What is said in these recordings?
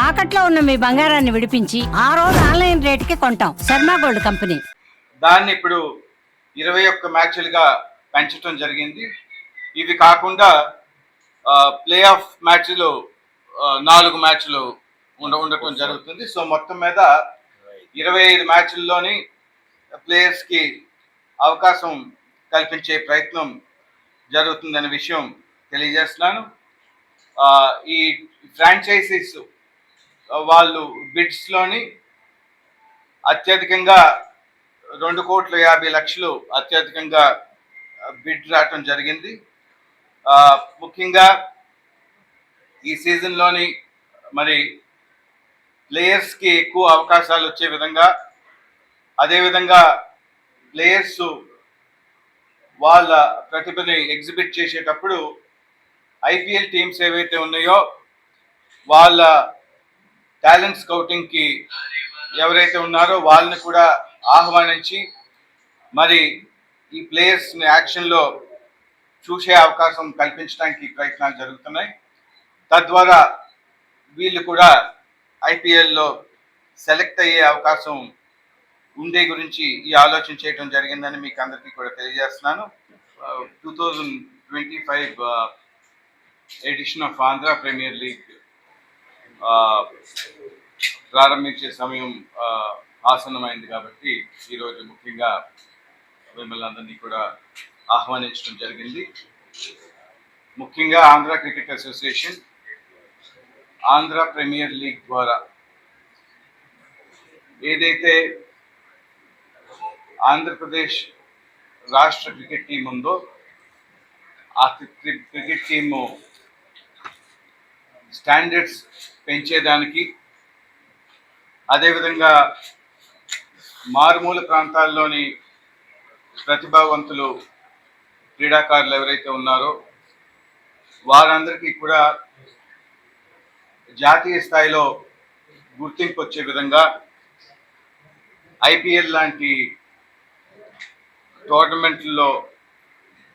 తాకట్లో ఉన్న మీ బంగారాన్ని విడిపించి ఆ రోజు ఆన్లైన్ రేటుకి కొంటాం. Sharma gold company. దాన్ని ఇప్పుడు 21 మ్యాచ్లుగా పెంచడం జరిగింది. ఇవి కాకుండా ప్లే ఆఫ్ మ్యాచ్లు 4 మ్యాచ్లు ఉండటం జరుగుతుంది. సో మొత్తం మీద 25 మ్యాచ్ల్లోని ప్లేయర్స్కి అవకాశం కల్పించే ప్రయత్నం జరుగుతుందనే విషయం తెలియజేస్తున్నాను. ఈ ఫ్రాంచైజీస్ వాళ్ళు బిడ్స్లోని అత్యధికంగా 2,50,00,000 అత్యధికంగా బిడ్ రావటం జరిగింది. ముఖ్యంగా ఈ సీజన్లోని మరి ప్లేయర్స్కి ఎక్కువ అవకాశాలు వచ్చే విధంగా, అదేవిధంగా ప్లేయర్స్ వాళ్ళ ప్రతిభని ఎగ్జిబిట్ చేసేటప్పుడు ఐపీఎల్ టీమ్స్ ఏవైతే ఉన్నాయో వాళ్ళ టాలెంట్ స్కౌటింగ్కి ఎవరైతే ఉన్నారో వాళ్ళని కూడా ఆహ్వానించి మరి ఈ ప్లేయర్స్ని యాక్షన్లో చూసే అవకాశం కల్పించడానికి ప్రయత్నాలు జరుగుతున్నాయి. తద్వారా వీళ్ళు కూడా ఐపీఎల్లో సెలెక్ట్ అయ్యే అవకాశం ఉండే గురించి ఈ ఆలోచన చేయడం జరిగిందని మీకు అందరికీ కూడా తెలియజేస్తున్నాను. 2025 edition of Andhra premier league ప్రారంభించే సమయం ఆసన్నమైంది కాబట్టి ఈరోజు ముఖ్యంగా మిమ్మల్ని అందరినీ కూడా ఆహ్వానించడం జరిగింది. ముఖ్యంగా Andhra cricket association Andhra premier league ద్వారా ఏదైతే ఆంధ్రప్రదేశ్ రాష్ట్ర క్రికెట్ టీం ఉందో ఆ క్రికెట్ టీము స్టాండర్డ్స్ పెంచేదానికి, అదేవిధంగా మారుమూల ప్రాంతాల్లోని ప్రతిభావంతులు క్రీడాకారులు ఎవరైతే ఉన్నారో వారందరికీ కూడా జాతీయ స్థాయిలో గుర్తింపు వచ్చే విధంగా ఐపీఎల్ లాంటి టోర్నమెంట్లలో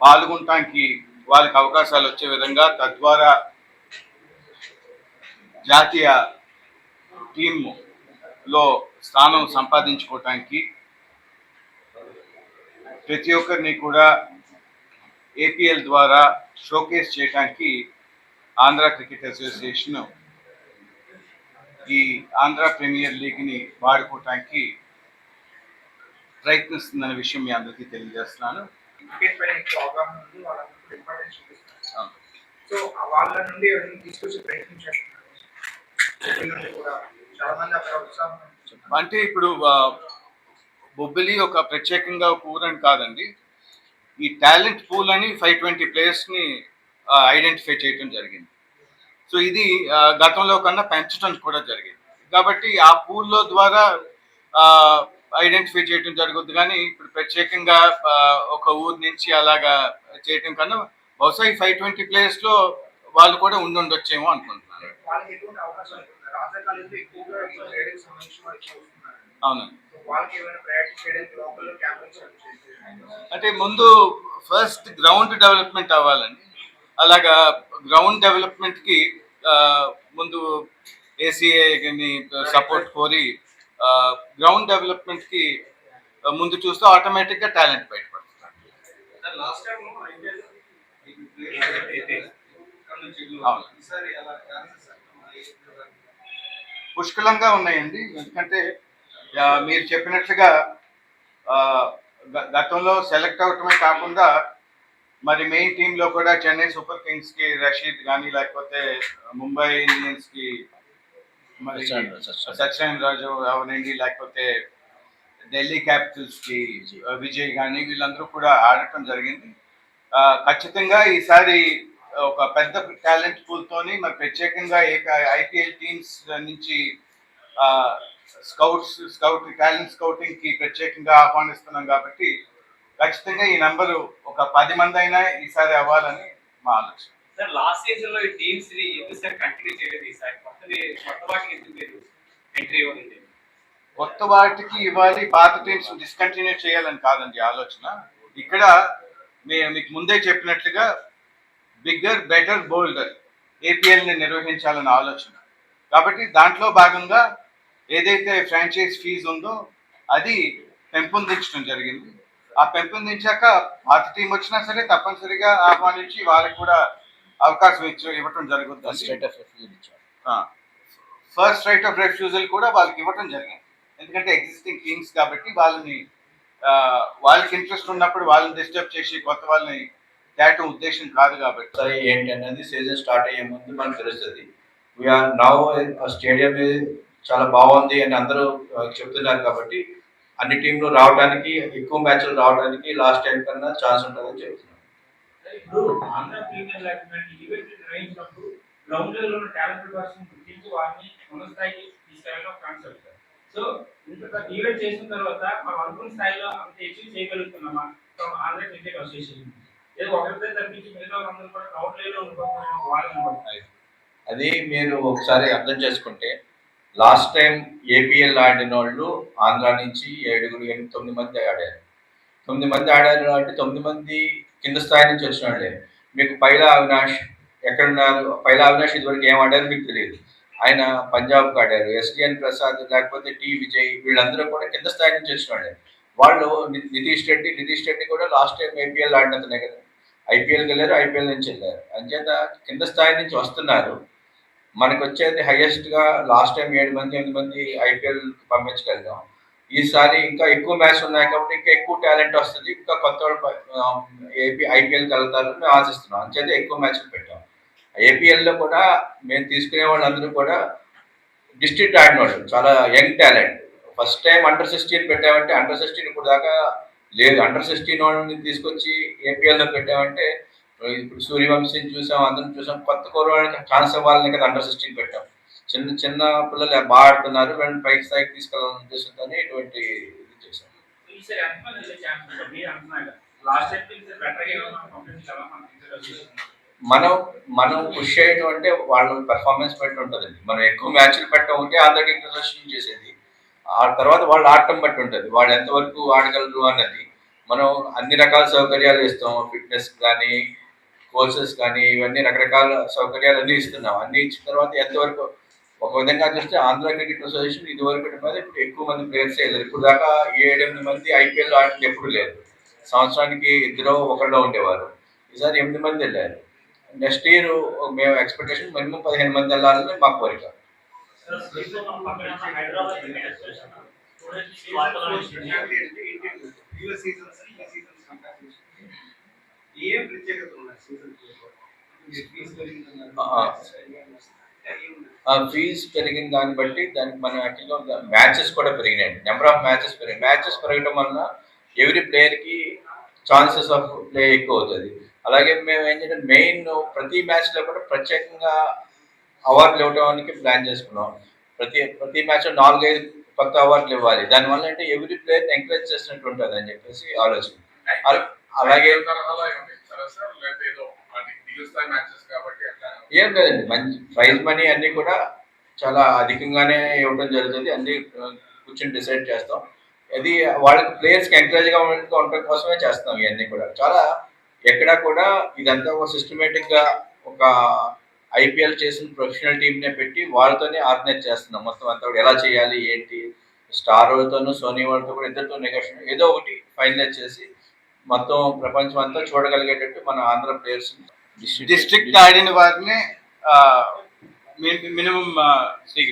పాల్గొనడానికి వాళ్ళకి అవకాశాలు వచ్చే విధంగా, తద్వారా జాతీయ టీంలో స్థానం సంపాదించుకోవటానికి ప్రతి ఒక్కరిని కూడా ఏపీఎల్ ద్వారా షోకేస్ చేయడానికి ఆంధ్ర క్రికెట్ అసోసియేషన్ ఈ ఆంధ్ర ప్రీమియర్ లీగ్ని వాడుకోవటానికి ప్రయత్నిస్తుందనే విషయం మీ అందరికీ తెలియజేస్తున్నాను. అంటే ఇప్పుడు బొబ్బిలి ఒక ప్రత్యేకంగా ఒక ఊరని కాదండి. ఈ టాలెంట్ పూల్ అని 520 ప్లేయర్స్ని ఐడెంటిఫై చేయడం జరిగింది. సో ఇది గతంలో కన్నా పెంచడం కూడా జరిగింది. కాబట్టి ఆ పూల్లో ద్వారా ఐడెంటిఫై చేయడం జరుగుద్ది. కానీ ఇప్పుడు ప్రత్యేకంగా ఒక ఊరు నుంచి అలాగా చేయడం కన్నా బహుశా ఈ 520 ప్లేయర్స్లో వాళ్ళు కూడా ఉండొచ్చేమో అనుకుంటున్నాను. అవునండి. అంటే ముందు ఫస్ట్ గ్రౌండ్ డెవలప్మెంట్ అవ్వాలండి. అలాగా గ్రౌండ్ డెవలప్మెంట్కి ముందు ఏసీఏని సపోర్ట్ కోరి గ్రౌండ్ డెవలప్మెంట్కి ముందు చూస్తే ఆటోమేటిక్గా టాలెంట్ బయటపడుతుంది. పుష్కలంగా ఉన్నాయండి. ఎందుకంటే మీరు చెప్పినట్లుగా గతంలో సెలెక్ట్ అవటమే కాకుండా మరి మెయిన్ టీంలో కూడా చెన్నై సూపర్ కింగ్స్కి రషీద్ కానీ, లేకపోతే ముంబై ఇండియన్స్కి మరి సత్యనారాయణ రాజు అవనండి, లేకపోతే ఢిల్లీ క్యాపిటల్స్కి విజయ్ కానీ వీళ్ళందరూ కూడా ఆడటం జరిగింది. ఖచ్చితంగా ఈసారి ఒక పెద్ద టాలెంట్ పూల్తోని మరి ప్రత్యేకంగా ఐపీఎల్ టీమ్స్ నుంచి టాలెంట్ స్కౌటింగ్కి ప్రత్యేకంగా ఆహ్వానిస్తున్నాం కాబట్టి ఖచ్చితంగా ఈ నెంబరు ఒక 10 మంది అయినా ఈసారి అవ్వాలని మా ఆలోచన. సార్ లాస్ట్ సీజన్ లో ఈ టీమ్స్ ని ఎందుకు సార్ కంటిన్యూ చేయలేదు? ఈసారి కొత్త వాటికి ఎందుకు మీరు ఎంట్రీ ఇవ్వాలి? కొత్త వాటికి ఇవ్వాలి, పాత టీమ్స్ డిస్కంటిన్యూ చేయాలని కాదండి ఆలోచన. ఇక్కడ మీకు ముందే చెప్పినట్లుగా బిగ్గర్, బెటర్, బోల్డర్ ఏపీఎల్ని నిర్వహించాలని ఆలోచన. కాబట్టి దాంట్లో భాగంగా ఏదైతే ఫ్రాంచైజ్ ఫీజు ఉందో అది పెంపొందించడం జరిగింది. ఆ పెంపొందించాక పాత టీం వచ్చినా సరే తప్పనిసరిగా ఆహ్వానించి వాళ్ళకి కూడా అవకాశం ఇవ్వటం జరుగుతుంది. ఫస్ట్ రైట్ ఆఫ్ రెఫ్యూజల్ కూడా వాళ్ళకి ఇవ్వటం జరిగింది. ఎందుకంటే ఎగ్జిస్టింగ్ టీమ్స్ కాబట్టి వాళ్ళకి ఇంట్రెస్ట్ ఉన్నప్పుడు వాళ్ళని డిస్టర్బ్ చేసి కొత్త వాళ్ళని తేటం ఉద్దేశం కాదు కాబట్టి. సరే ఏంటి అనేది సీజన్ స్టార్ట్ అయ్యే ముందు మనకు తెలుస్తుంది. వీఆర్ నౌ స్టేడియం చాలా బాగుంది అని అందరూ చెప్తున్నారు కాబట్టి అన్ని టీంలు రావడానికి, ఎక్కువ మ్యాచ్లు రావడానికి లాస్ట్ టైం కన్నా ఛాన్స్ ఉంటుందని చెప్తున్నాను. ఇప్పుడు ఆంధ్ర ప్రీమియర్ లీగ్ ఈవెంట్ నిర్వహించినప్పుడు గ్రౌండ్ లెవెల్ ఉన్న టాలెంటెడ్ పర్సన్ గుర్తించి వారిని ఉన్నత స్థాయికి తీసుకెళ్ళడం కాన్సెప్ట్. సో ఇంత ఈవెంట్ చేసిన తర్వాత మనం అనుకున్న స్థాయిలో అంత అచీవ్ చేయగలుగుతున్నామా ఆంధ్ర క్రికెట్ అసోసియేషన్? ఏదో ఒకరితో తప్పించి మిగతా వాళ్ళందరూ కూడా గ్రౌండ్ లెవెల్లో ఉండిపోతున్నాం వాళ్ళని. అది మీరు ఒకసారి అర్థం చేసుకుంటే లాస్ట్ టైం ఏపీఎల్ ఆడిన వాళ్ళు ఆంధ్ర నుంచి 9 మంది ఆడారు. 9 మంది ఆడారు అంటే 9 మంది కింద స్థాయి నుంచి వచ్చిన వాళ్ళే. మీకు పైలా అవినాష్ ఎక్కడున్నారు? పైలా అవినాష్ ఇదివరకు ఏం ఆడారు మీకు తెలియదు. ఆయన పంజాబ్కి ఆడారు. ఎస్డిఎన్ ప్రసాద్ లేకపోతే టి విజయ్ వీళ్ళందరూ కూడా కింద స్థాయి నుంచి వచ్చిన వాళ్ళే. వాళ్ళు నితీష్ రెడ్డి కూడా లాస్ట్ టైం ఏపీఎల్ ఆడినతనే కదా, ఐపీఎల్కి వెళ్ళారు, ఐపీఎల్ నుంచి వెళ్ళారు. అంచేత కింద స్థాయి నుంచి వస్తున్నారు. మనకు వచ్చేది హైయెస్ట్గా లాస్ట్ టైం 7 మంది 8 మంది ఐపీఎల్ పంపించగలిగాం. ఈసారి ఇంకా ఎక్కువ మ్యాచ్ ఉన్నాయి కాబట్టి ఇంకా ఎక్కువ టాలెంట్ వస్తుంది, ఇంకా కొత్త ఐపీఎల్కి వెళ్తారని మేము ఆశిస్తున్నాం. అంచేత ఎక్కువ మ్యాచ్లు పెట్టాం. ఏపీఎల్లో కూడా మేము తీసుకునే వాళ్ళందరూ కూడా డిస్ట్రిక్ట్ ఆడిన వాళ్ళు, చాలా యంగ్ టాలెంట్. ఫస్ట్ టైం అండర్-16 పెట్టామంటే అండర్-16 ఇప్పుడు దాకా లేదు. అండర్-16 వాళ్ళని తీసుకొచ్చి ఏపీఎల్లో పెట్టామంటే ఇప్పుడు సూర్యవంశీని చూసాం, అందరం చూసాం. కొత్త కోరవాళ్ళకి ఛాన్స్ ఇవ్వాలని కదా అండర్-16 పెట్టాం. చిన్న చిన్న పిల్లలు బాగా ఆడుతున్నారు, వీళ్ళని పైకి స్థాయికి తీసుకెళ్ళాలని ఉద్దేశంతోనే ఇటువంటి ఇది చేశాం. మనం పుష్ చేయడం అంటే వాళ్ళ పెర్ఫార్మెన్స్ బట్టి ఉంటుంది. మనం ఎక్కువ మ్యాచ్లు పెట్టడం ఉంటే ఆంధ్ర క్రికెట్ అసోసియేషన్ చేసేది. ఆ తర్వాత వాళ్ళు ఆడటం బట్టి ఉంటుంది, వాళ్ళు ఎంతవరకు ఆడగలరు అన్నది. మనం అన్ని రకాల సౌకర్యాలు ఇస్తాం, ఫిట్నెస్ కానీ కోర్సెస్ కానీ ఇవన్నీ రకరకాల సౌకర్యాలు అన్నీ ఇస్తున్నాం. అన్నీ ఇచ్చిన తర్వాత ఎంతవరకు ఒక విధంగా చూస్తే ఆంధ్ర క్రికెట్ అసోసియేషన్ ఇదివరకు మీద ఇప్పుడు ఎక్కువ మంది ప్లేయర్స్ వెళ్ళారు. ఇప్పుడు దాకా 7-8 మంది ఐపీఎల్ ఆడింది ఎప్పుడు లేదు. సంవత్సరానికి 2-1 ఉండేవారు. ఈసారి 8 మంది వెళ్ళారు. నెక్స్ట్ ఇయర్ మేము ఎక్స్పెక్టేషన్ మినిమం 15 మంది వెళ్ళాలని మాకు కోరిక. ఫీజు పెరిగిన దాన్ని బట్టి దానికి మనం యాక్చువల్గా మ్యాచెస్ కూడా పెరిగినాయండి. నెంబర్ ఆఫ్ మ్యాచెస్ మ్యాచెస్ పెరగడం వలన ఎవ్రీ ప్లేయర్కి ఛాన్సెస్ ఆఫ్ ప్లే ఎక్కువ అవుతుంది. అలాగే మేము ఏంటంటే మెయిన్ ప్రతి మ్యాచ్లో కూడా ప్రత్యేకంగా అవార్డులు ఇవ్వడానికి ప్లాన్ చేసుకున్నాం. ప్రతి మ్యాచ్లో 4-5 కొత్త అవార్డులు ఇవ్వాలి. దానివల్ల అంటే ఎవ్రీ ప్లేయర్ని ఎంకరేజ్ చేసినట్టు ఉంటుంది అని చెప్పేసి ఆలోచన. అలాగే ఏం లేదండి, మంచి ప్రైజ్ మనీ అన్నీ కూడా చాలా అధికంగానే ఇవ్వడం జరుగుతుంది. అన్నీ కూర్చొని డిసైడ్ చేస్తాం. అది వాళ్ళకి ప్లేయర్స్కి ఎంకరేజ్గా ఉండటం కోసమే చేస్తాం. ఇవన్నీ కూడా చాలా ఎక్కడా కూడా ఇదంతా ఒక సిస్టమేటిక్గా ఒక ఐపీఎల్ చేసిన ప్రొఫెషనల్ టీమ్నే పెట్టి వాళ్ళతోనే ఆర్గనైజ్ చేస్తున్నాం. మొత్తం అంతా కూడా ఎలా చేయాలి ఏంటి, స్టార్ వాళ్ళతోనూ సోనీ వాళ్ళతో కూడా ఇద్దరితో నెగోషియేషన్ ఏదో ఒకటి ఫైనలైజ్ చేసి మొత్తం ప్రపంచం అంతా చూడగలిగేటట్టు మన ఆంధ్ర ప్లేయర్స్ డిస్ట్రిక్ట్ ఆడిన వారిని మినిమం సి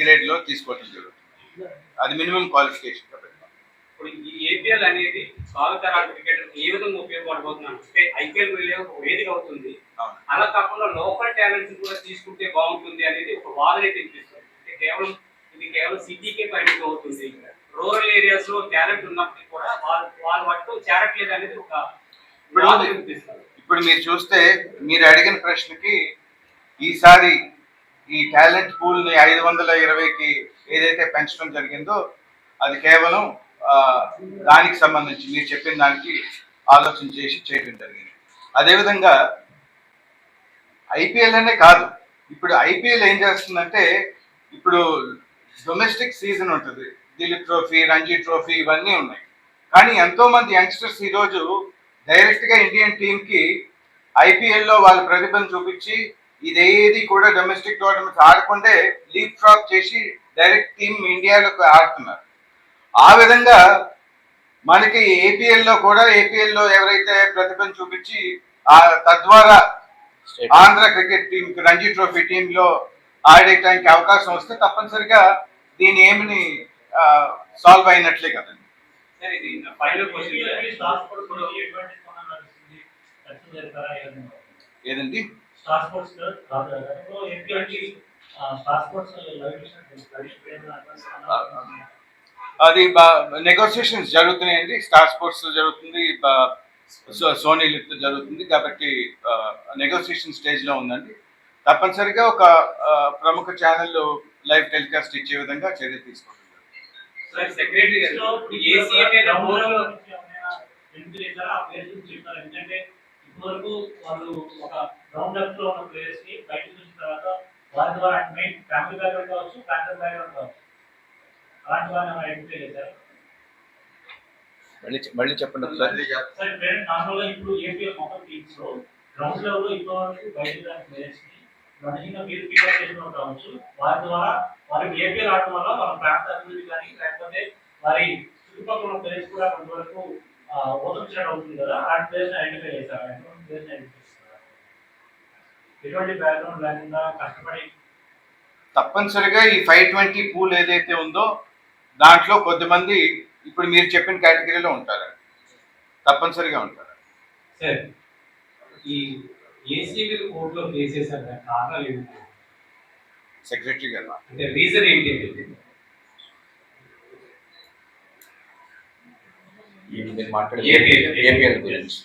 గ్రేడ్ లో తీసుకోవడం జరుగుతుంది. అది మినిమం క్వాలిఫికేషన్. ఇప్పుడు ఈ ఏపీఎల్ అనేది భావితరాల క్రికెట్ ఏ విధంగా ఉపయోగపడబోతున్నాను అంటే ఐపీఎల్ వెళ్ళే ఒక వేదిక అవుతుంది. అలా కాకుండా లోకల్ టాలెంట్స్ కూడా తీసుకుంటే బాగుంటుంది అనేది ఒక వాదన వినిపిస్తుంది. అంటే కేవలం సిటీకే పరిమితం అవుతుంది. రూరల్ ఏరియాస్ లో టాలెంట్ ఉన్నప్పటికీ కూడా వాళ్ళ మట్టు చేరట్లేదు అనేది ఒక వాదన వినిపిస్తుంది. ఇప్పుడు మీరు చూస్తే మీరు అడిగిన ప్రశ్నకి ఈసారి ఈ టాలెంట్ పూల్ ని 520కి ఏదైతే పెంచడం జరిగిందో అది కేవలం దానికి సంబంధించి మీరు చెప్పిన దానికి ఆలోచన చేసి చేయడం జరిగింది. అదేవిధంగా ఐపీఎల్ అనే కాదు, ఇప్పుడు ఐపీఎల్ ఏం చేస్తుందంటే ఇప్పుడు డొమెస్టిక్ సీజన్ ఉంటుంది, దిలీప్ ట్రోఫీ, రంజీ ట్రోఫీ ఇవన్నీ ఉన్నాయి. కానీ ఎంతో మంది యంగ్స్టర్స్ ఈరోజు డైరెక్ట్గా ఇండియన్ టీంకి ఐపీఎల్లో వాళ్ళ ప్రతిభను చూపించి ఇదేది కూడా డొమెస్టిక్ టోర్నమెంట్స్ ఆడకుండే లీప్ ఫ్రాగ్ చేసి డైరెక్ట్ టీమ్ ఇండియాలోకి ఆడుతున్నారు. ఆ విధంగా మనకి ఏపీఎల్లో కూడా ఏపీఎల్లో ఎవరైతే ప్రతిభను చూపించి తద్వారా Andhra cricket team Ranji trophy టీంలో ఆడేటానికి అవకాశం వస్తే తప్పనిసరిగా దీని ఏమిని సాల్వ్ అయినట్లే కదండి. సార్ ఇది ఫైనల్ క్వశ్చన్ ఏదండి అది నెగోసియేషన్స్ జరుగుతున్నాయండి. స్టార్ స్పోర్ట్స్ జరుగుతుంది, సోనీ లిప్ జరుగుతుంది, కాబట్టి నెగోసియేషన్ స్టేజ్ లో ఉందండి. తప్పనిసరిగా ఒక ప్రముఖ ఛానల్ లైవ్ టెలికాస్ట్ ఇచ్చే విధంగా చర్య తీసుకుంటున్నారు. సార్ సెక్రటరీ గారు ఏసీఏ మీద ఎందుకంటే ఇప్పటివరకు వాళ్ళు ఒక గ్రౌండ్ లెవెల్ లో ఉన్న ప్లేయర్స్ ని బయట చూసిన తర్వాత వారి ద్వారా మెయిన్ ఫ్యామిలీ బ్యాక్గ్రౌండ్ కావచ్చు, ఫ్యామిలీ బ్యాక్గ్రౌండ్ కావచ్చు, అలాంటి వారిని ఐడెంటిఫై చేశారు. మళ్ళీ చెప్పండి ఒకసారి. సార్ నార్మల్గా ఇప్పుడు ఏపీఎల్ మొత్తం టీమ్స్ లో గ్రౌండ్ లెవెల్ లో ఇప్పటివరకు బయట దాని ప్లేయర్స్ ని రణజీగా మీరు పికప్ చేసిన కావచ్చు, వారి ద్వారా వారికి ఏపీఎల్ ఆడటం వల్ల వాళ్ళ ప్రాంత అభివృద్ధి కానీ లేకపోతే వారి చుట్టుపక్కల ఉన్న ప్లేయర్స్ కూడా కొంతవరకు ఓదించడం అవుతుంది కదా, అలాంటి ప్లేయర్స్ ఐడెంటిఫై చేశారు. ఎటువంటి ప్లేయర్స్ ఐడెంటిఫై చేస్తారు? ఎటువంటి బ్యాక్గ్రౌండ్ లేకుండా కష్టపడి తప్పనిసరిగా ఈ 520 పూల్ ఏదైతే ఉందో దాంట్లో కొద్దిమంది ఇప్పుడు మీరు చెప్పిన కేటగిరీలో ఉంటారు, తప్పనిసరిగా ఉంటారు. సార్ ఈ ఏసీ మీద కోర్టులో కేసు చేశారు, కారణాలు ఏంటి? సెక్రటరీ గారు అంటే రీజన్ ఏంటి? మీరు మాట్లాడే ఏపీఎల్ గురించి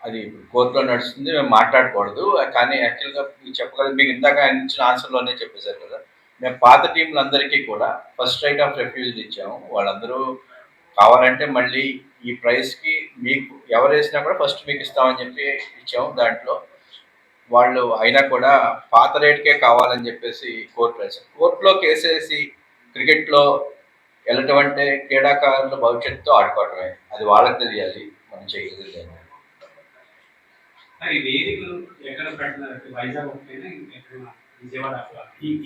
అది కోర్టులో నడుస్తుంది, మేము మాట్లాడకూడదు. కానీ యాక్చువల్గా మీకు చెప్పగలరు, మీకు ఇందాక ఆయన ఇచ్చిన ఆన్సర్లోనే చెప్పేశారు కదా, మేము పాత టీంలందరికీ కూడా ఫస్ట్ రైట్ ఆఫ్ రెఫ్యూజ్ ఇచ్చాము. వాళ్ళందరూ కావాలంటే మళ్ళీ ఈ ప్రైస్కి మీకు ఎవరు వేసినా కూడా ఫస్ట్ మీకు ఇస్తామని చెప్పి ఇచ్చాము. దాంట్లో వాళ్ళు అయినా కూడా పాత రేట్కే కావాలని చెప్పేసి కోర్టు వేశారు. కోర్టులో కేసేసి క్రికెట్లో వెళ్ళటం అంటే క్రీడాకారుల భవిష్యత్తుతో ఆడుకోవటమే, అది వాళ్ళకి తెలియాలి, మనం చేయగలిగేది.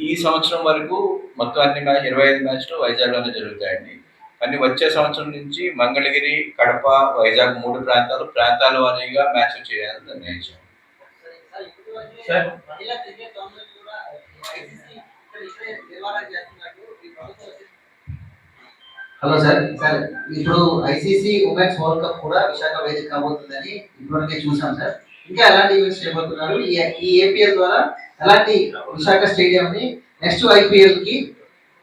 ఈ సంవత్సరం వరకు మొత్తం అన్ని 25 మ్యాచ్లు వైజాగ్లోనే జరుగుతాయండి. కానీ వచ్చే సంవత్సరం నుంచి మంగళగిరి, కడప, వైజాగ్ 3 ప్రాంతాల వారీగా మ్యాచ్లు చేయాలని నిర్ణయించాం. హలో సార్, ఇప్పుడు ఐసీసీ ఉమెన్స్ వరల్డ్ కప్ కూడా విశాఖ వేదిక కాబోతుందని ఇప్పటివరకే చూసాం సార్. ఇంకా ఎలాంటి ఈవెంట్స్ చేయబోతున్నారు? ఈ ఏపీఎల్ ద్వారా ఎలాంటి విశాఖ స్టేడియం ని నెక్స్ట్ ఐపీఎల్ కి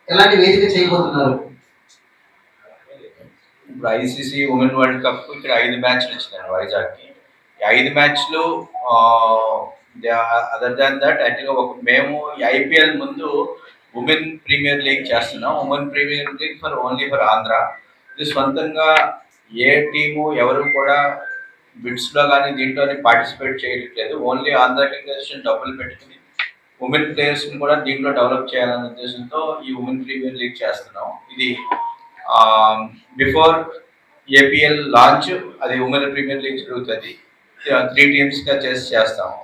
ఎలాంటి వేదిక చేయబోతున్నారు? ఇప్పుడు ఐసీసీ ఉమెన్ వరల్డ్ కప్ ఇక్కడ 5 మ్యాచ్లు ఇచ్చినారు వైజాగ్కి. ఈ 5 మ్యాచ్లు అదర్ దాన్ దట్ యాక్చువల్గా మేము ఐపీఎల్ ముందు ఉమెన్ ప్రీమియర్ లీగ్ చేస్తున్నాం. Women premier league only for Andhra. ఇది సొంతంగా ఏ టీము ఎవరు కూడా బిడ్స్లో కానీ దీంట్లోనే పార్టిసిపేట్ చేయట్లేదు. ఓన్లీ ఆంధ్ర క్రికెట్ డబ్బులు పెట్టుకుని ఉమెన్ ప్లేయర్స్ని కూడా దీంట్లో డెవలప్ చేయాలనే ఉద్దేశంతో ఈ ఉమెన్ ప్రీమియర్ లీగ్ చేస్తున్నాం. ఇది బిఫోర్ ఏపీఎల్ లాంచ్ అది ఉమెన్ ప్రీమియర్ లీగ్ జరుగుతుంది. 3 టీమ్స్గా చేస్తాము.